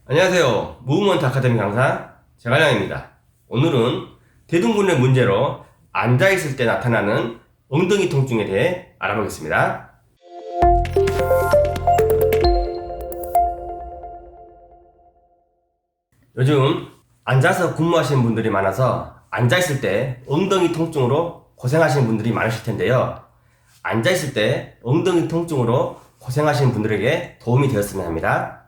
안녕하세요. 무브먼트 아카데미 강사 제갈량입니다. 오늘은 대둔근의 문제로 앉아있을 때 나타나는 엉덩이 통증에 대해 알아보겠습니다. 요즘 앉아서 근무하시는 분들이 많아서 앉아있을 때 엉덩이 통증으로 고생하시는 분들이 많으실 텐데요. 앉아있을 때 엉덩이 통증으로 고생하시는 분들에게 도움이 되었으면 합니다.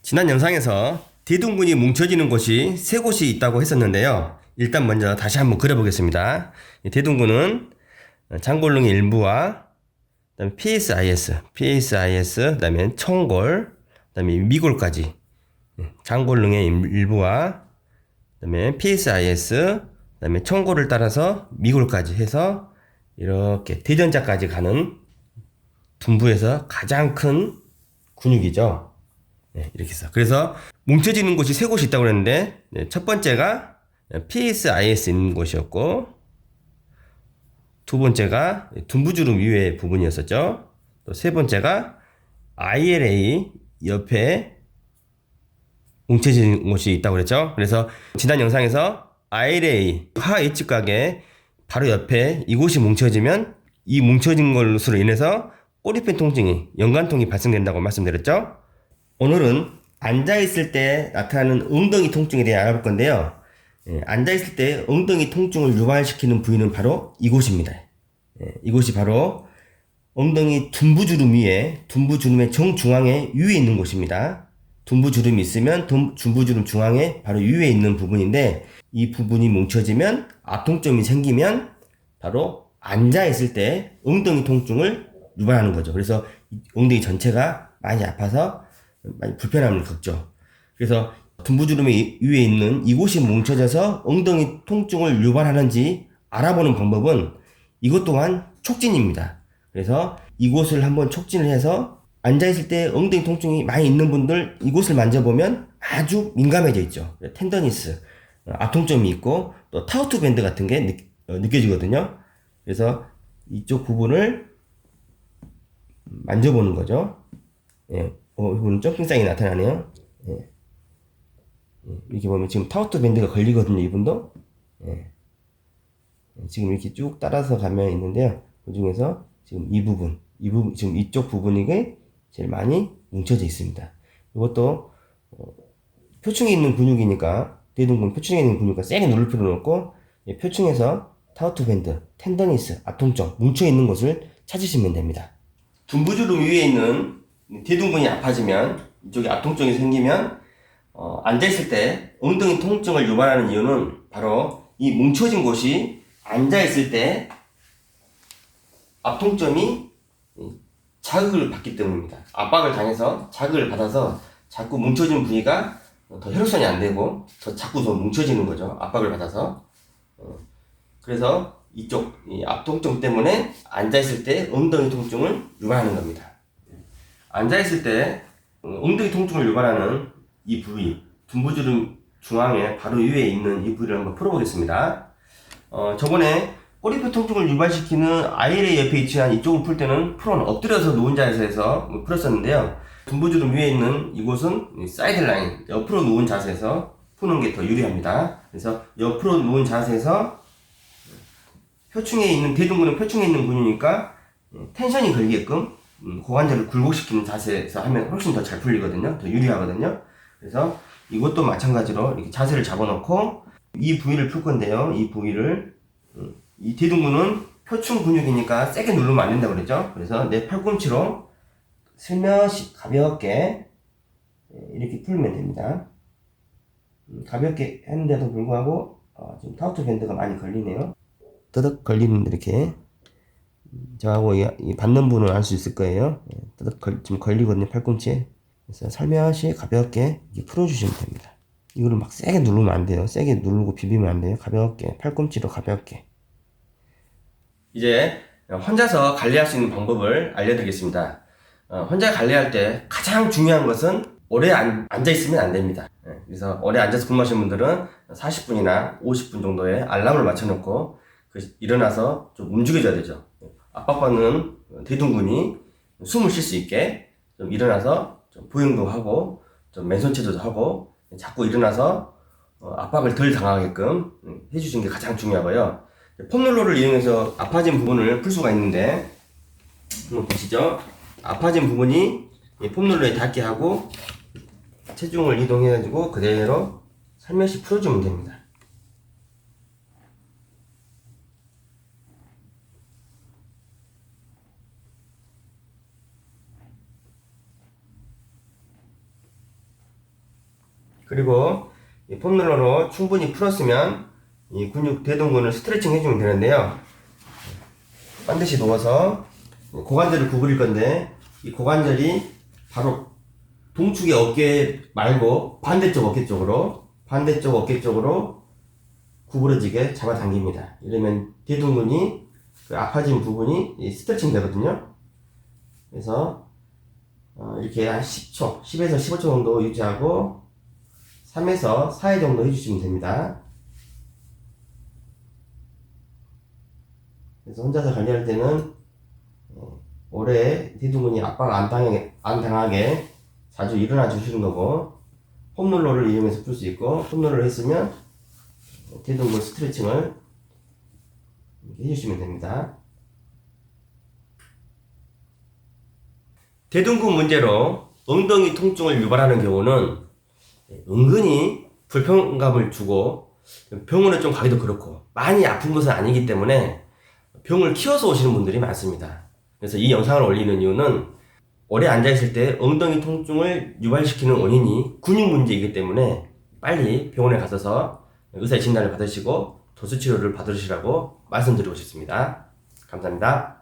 지난 영상에서 대둔근이 뭉쳐지는 곳이 세 곳이 있다고 했었는데요. 일단 먼저 다시 한번 그려보겠습니다. 대둔근은 장골릉의 일부와 그다음에 PSIS, 그다음에 청골, 그다음에 미골까지 장골릉의 일부와 그다음에 PSIS, 그다음에 청골을 따라서 미골까지 해서 이렇게 대전자까지 가는 둔부에서 가장 큰 근육이죠. 이렇게 해서 그래서 뭉쳐지는 곳이 세 곳이 있다고 그랬는데 첫 번째가 PSIS 있는 곳이었고 두 번째가 둔부주름 위에 부분이었었죠. 또 세 번째가 ILA 옆에 뭉쳐지는 곳이 있다고 그랬죠. 그래서 지난 영상에서 ILA 하H각의 바로 옆에 이곳이 뭉쳐지면 이 뭉쳐진 것으로 인해서 꼬리편 통증이 연관통이 발생된다고 말씀드렸죠. 오늘은 앉아있을 때 나타나는 엉덩이 통증에 대해 알아볼 건데요. 앉아있을 때 엉덩이 통증을 유발시키는 부위는 바로 이곳입니다. 이곳이 바로 엉덩이 둔부주름 위에 둔부주름의 정중앙에 위에 있는 곳입니다. 둔부주름이 있으면 둔부주름 중앙에 바로 위에 있는 부분인데 이 부분이 뭉쳐지면 압통점이 생기면 바로 앉아있을 때 엉덩이 통증을 유발하는 거죠. 그래서 엉덩이 전체가 많이 아파서 많이 불편함을 겪죠. 그래서 둔부주름의 위에 있는 이곳이 뭉쳐져서 엉덩이 통증을 유발하는지 알아보는 방법은 이것 또한 촉진입니다. 그래서 이곳을 한번 촉진을 해서 앉아있을 때 엉덩이 통증이 많이 있는 분들 이곳을 만져보면 아주 민감해져 있죠. 텐더니스, 압통점이 있고 또 타우트 밴드 같은 게 느껴지거든요. 그래서 이쪽 부분을 만져보는 거죠. 이분 점핑 사인이 나타나네요. 이렇게 보면 지금 타우트 밴드가 걸리거든요, 이분도. 지금 이렇게 쭉 따라서 가면 있는데요. 그 중에서 지금 이 부분, 지금 이쪽 부분이 제일 많이 뭉쳐져 있습니다. 이것도, 표층에 있는 근육이니까, 대둔근 표층에 있는 근육과 세게 누를 필요는 없고, 표층에서 타우트 밴드, 텐더니스, 압통점, 뭉쳐있는 곳을 찾으시면 됩니다. 둔부주름 위에 있는 대둔근이 아파지면 이쪽에 압통증이 생기면 앉아있을 때 엉덩이 통증을 유발하는 이유는 바로 이 뭉쳐진 곳이 앉아있을 때 압통점이 자극을 받기 때문입니다. 압박을 당해서 자극을 받아서 자꾸 뭉쳐진 부위가 더 혈액순환이 안 되고 자꾸 더 뭉쳐지는 거죠. 압박을 받아서. 그래서 이쪽 압통점 때문에 앉아있을 때 엉덩이 통증을 유발하는 겁니다. 앉아있을 때 엉덩이 통증을 유발하는 이 부위, 둔부주름 중앙에 바로 위에 있는 이 부위를 한번 풀어보겠습니다. 저번에 꼬리뼈 통증을 유발시키는 ILA 옆에 위치한 이쪽을 풀 때는 프로는 엎드려서 누운 자세에서 풀었었는데요. 둔부주름 위에 있는 이곳은 사이드라인, 옆으로 누운 자세에서 푸는 게 더 유리합니다. 그래서 옆으로 누운 자세에서 표층에 있는, 대둔근은 표층에 있는 근육이니까 텐션이 걸리게끔 고관절을 굴곡시키는 자세에서 하면 훨씬 더 잘 풀리거든요. 더 유리하거든요. 그래서 이것도 마찬가지로 이렇게 자세를 잡아놓고 이 부위를 풀 건데요. 이 부위를, 이 대둔근은 표층 근육이니까 세게 누르면 안 된다고 그랬죠. 그래서 내 팔꿈치로 슬며시 가볍게 이렇게 풀면 됩니다. 가볍게 했는데도 불구하고 지금 타우트 밴드가 많이 걸리네요. 뜨득 걸리는데 이렇게 저하고 이 받는 분은 알 수 있을 거예요. 뜨득 지금 걸리거든요, 팔꿈치에. 그래서 살며시 가볍게 풀어주시면 됩니다. 이거를 막 세게 누르면 안 돼요. 세게 누르고 비비면 안 돼요. 가볍게, 팔꿈치로 가볍게. 이제 혼자서 관리할 수 있는 방법을 알려드리겠습니다. 혼자 관리할 때 가장 중요한 것은 오래 앉아있으면 안 됩니다. 그래서 오래 앉아서 근무하시는 분들은 40분이나 50분 정도의 알람을 맞춰놓고 일어나서 좀 움직여줘야 되죠. 압박받는 대둔근이 숨을 쉴 수 있게 좀 일어나서 좀 보행도 하고 좀 맨손체조도 하고 자꾸 일어나서 압박을 덜 당하게끔 해주시는 게 가장 중요하고요. 폼롤러를 이용해서 아파진 부분을 풀 수가 있는데 한번 보시죠. 아파진 부분이 폼롤러에 닿게 하고 체중을 이동해가지고 그대로 살며시 풀어주면 됩니다. 그리고 이 폼롤러로 충분히 풀었으면 이 근육 대둔근을 스트레칭 해주면 되는데요. 반드시 누워서 고관절을 구부릴 건데 이 고관절이 바로 동축의 어깨 말고 반대쪽 어깨 쪽으로 구부러지게 잡아당깁니다. 이러면 대둔근이 그 아파진 부분이 스트레칭 되거든요. 그래서 이렇게 한 10초, 10에서 15초 정도 유지하고 3에서 4회 정도 해주시면 됩니다. 그래서 혼자서 관리할 때는 오래 대둔근이 압박 안 당하게 자주 일어나 주시는 거고, 폼롤러를 이용해서 풀 수 있고, 폼롤러를 했으면 대둔근 스트레칭을 이렇게 해주시면 됩니다. 대둔근 문제로 엉덩이 통증을 유발하는 경우는 은근히 불편감을 주고 병원에 좀 가기도 그렇고 많이 아픈 것은 아니기 때문에 병을 키워서 오시는 분들이 많습니다. 그래서 이 영상을 올리는 이유는 오래 앉아있을 때 엉덩이 통증을 유발시키는 원인이 근육 문제이기 때문에 빨리 병원에 가셔서 의사의 진단을 받으시고 도수치료를 받으시라고 말씀드리고 싶습니다. 감사합니다.